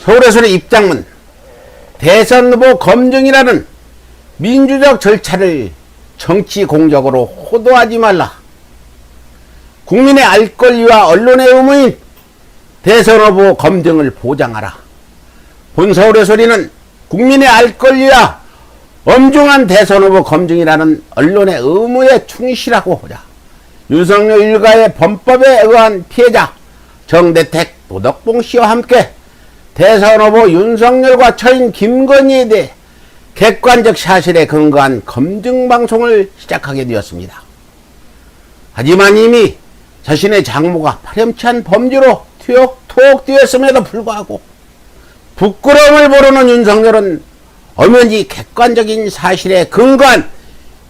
서울에서의 입장문 대선 후보 검증이라는 민주적 절차를 정치 공적으로 호도하지 말라. 국민의 알 권리와 언론의 의무인 대선 후보 검증을 보장하라. 본 서울의 소리는 국민의 알 권리와 엄중한 대선 후보 검증이라는 언론의 의무에 충실하고자 윤석열 일가의 범법에 의한 피해자 정대택, 노덕봉 씨와 함께 대선 후보 윤석열과 처인 김건희에 대해 객관적 사실에 근거한 검증 방송을 시작하게 되었습니다. 하지만 이미 자신의 장모가 파렴치한 범죄로 투옥되었음에도 불구하고 부끄러움을 모르는 윤석열은 엄연히 객관적인 사실에 근거한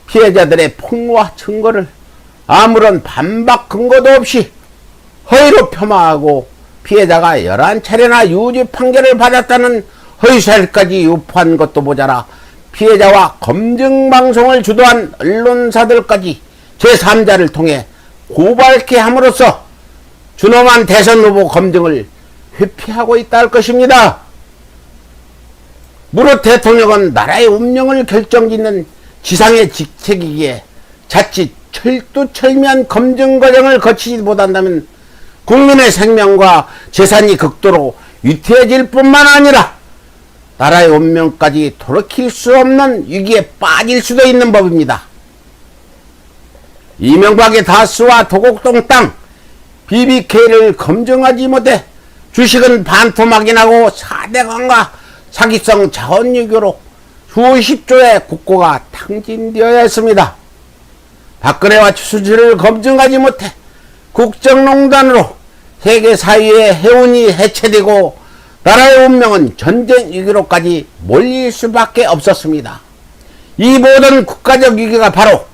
피해자들의 폭로와 증거를 아무런 반박 근거도 없이 허위로 폄하하고 피해자가 11차례나 유죄 판결을 받았다는 허위사실까지 유포한 것도 모자라 피해자와 검증방송을 주도한 언론사들까지 제3자를 통해 고발케 함으로써 준엄한 대선 후보 검증을 회피하고 있다 할 것입니다. 무릇 대통령은 나라의 운명을 결정짓는 지상의 직책이기에 자칫 철두철미한 검증 과정을 거치지 못한다면 국민의 생명과 재산이 극도로 위태해질 뿐만 아니라 나라의 운명까지 돌이킬 수 없는 위기에 빠질 수도 있는 법입니다. 이명박의 다스와 도곡동 땅 BBK를 검증하지 못해 주식은 반토막이 나고 4대강과 사기성 자원유교로 수십조의 국고가 탕진되어야 했습니다. 박근혜와 추수지를 검증하지 못해 국정농단으로 세계 사회의 해운이 해체되고 나라의 운명은 전쟁 위기로까지 몰릴 수밖에 없었습니다. 이 모든 국가적 위기가 바로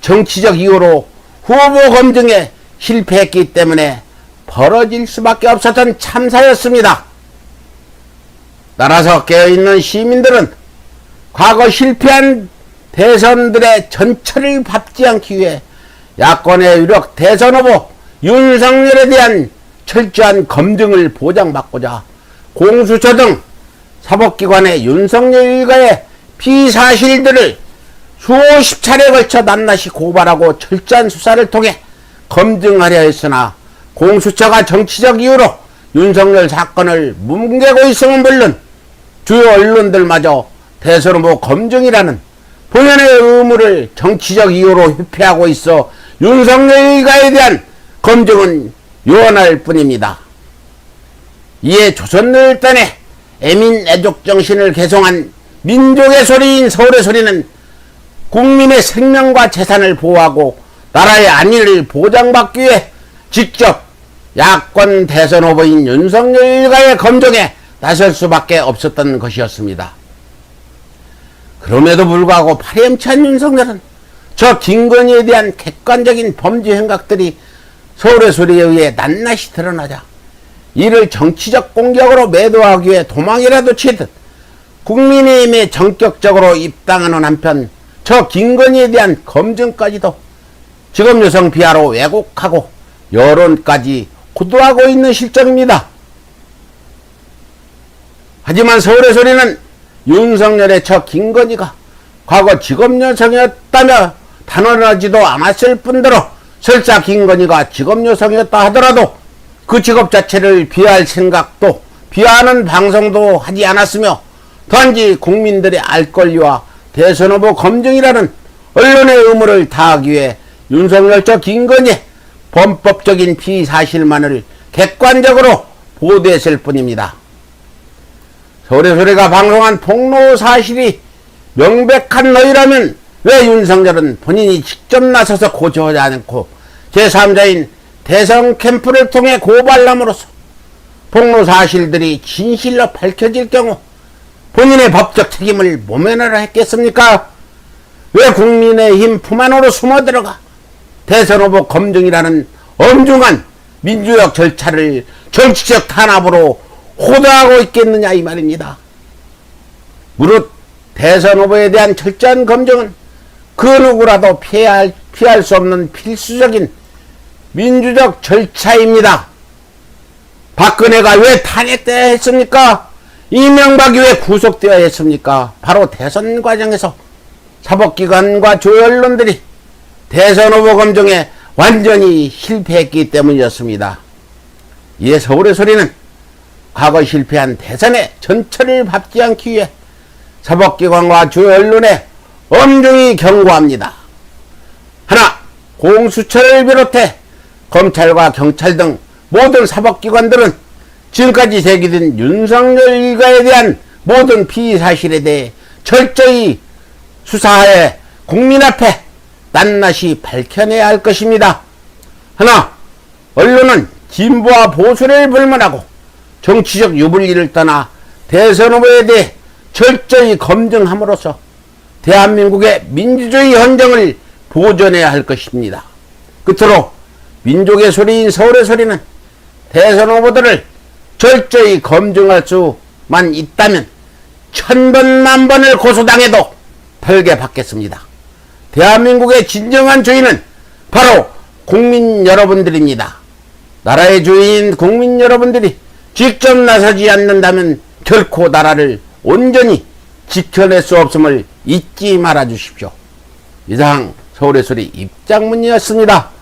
정치적 이유로 후보 검증에 실패했기 때문에 벌어질 수밖에 없었던 참사였습니다. 따라서 깨어있는 시민들은 과거 실패한 대선들의 전철을 밟지 않기 위해 야권의 유력 대선 후보 윤석열에 대한 철저한 검증을 보장받고자 공수처 등 사법기관의 윤석열 일가의 피사실들을 수십 차례에 걸쳐 낱낱이 고발하고 철저한 수사를 통해 검증하려 했으나 공수처가 정치적 이유로 윤석열 사건을 뭉개고 있음은 물론 주요 언론들마저 대선 후보 검증이라는 본연의 의무를 정치적 이유로 회피하고 있어 윤석열 일가에 대한 검증은 요원할 뿐입니다. 이에 조선일단의 애민 애족 정신을 개성한 민족의 소리인 서울의 소리는 국민의 생명과 재산을 보호하고 나라의 안위를 보장받기 위해 직접 야권 대선 후보인 윤석열 일가의 검증에 나설 수밖에 없었던 것이었습니다. 그럼에도 불구하고 파렴치한 윤석열은 저 김건희에 대한 객관적인 범죄 행각들이 서울의 소리에 의해 낱낱이 드러나자 이를 정치적 공격으로 매도하기 위해 도망이라도 치듯 국민의힘에 전격적으로 입당하는 한편 저 김건희에 대한 검증까지도 직업 여성 비하로 왜곡하고 여론까지 호도하고 있는 실정입니다. 하지만 서울의 소리는 윤석열의 저 김건희가 과거 직업 여성이었다며 단언하지도 않았을 뿐더러 설사 김건희가 직업 여성이었다 하더라도 그 직업 자체를 비하할 생각도 비하하는 방송도 하지 않았으며 단지 국민들의 알 권리와 대선 후보 검증이라는 언론의 의무를 다하기 위해 윤석열 저 김건희의 범법적인 피사실만을 객관적으로 보도했을 뿐입니다. 서울의 소리가 방송한 폭로 사실이 명백한 너희라면 왜 윤석열은 본인이 직접 나서서 고소하지 않고 제3자인 대선 캠프를 통해 고발함으로써 폭로 사실들이 진실로 밝혀질 경우 본인의 법적 책임을 모면하라 했겠습니까? 왜 국민의힘 품 안으로 숨어들어가 대선 후보 검증이라는 엄중한 민주적 절차를 정치적 탄압으로 호도하고 있겠느냐 이 말입니다. 무릇 대선 후보에 대한 철저한 검증은 그 누구라도 피할 수 없는 필수적인 민주적 절차입니다. 박근혜가 왜 탄핵돼야 했습니까? 이명박이 왜 구속되어야 했습니까? 바로 대선 과정에서 사법기관과 주언론들이 대선 후보 검증에 완전히 실패했기 때문이었습니다. 이에 서울의 소리는 과거 실패한 대선의 전철을 밟지 않기 위해 사법기관과 주언론에 엄중히 경고합니다. 하나, 공수처를 비롯해 검찰과 경찰 등 모든 사법기관들은 지금까지 제기된 윤석열 일가에 대한 모든 피의 사실에 대해 철저히 수사하여 국민 앞에 낱낱이 밝혀내야 할 것입니다. 하나, 언론은 진보와 보수를 불문하고 정치적 유불리를 떠나 대선 후보에 대해 철저히 검증함으로써 대한민국의 민주주의 헌정을 보존해야 할 것입니다. 끝으로 민족의 소리인 서울의 소리는 대선 후보들을 철저히 검증할 수만 있다면 1000번 만번을 고소당해도 벌게 받겠습니다. 대한민국의 진정한 주인은 바로 국민 여러분들입니다. 나라의 주인인 국민 여러분들이 직접 나서지 않는다면 결코 나라를 온전히 지켜낼 수 없음을 잊지 말아 주십시오. 이상 서울의 소리 입장문이었습니다.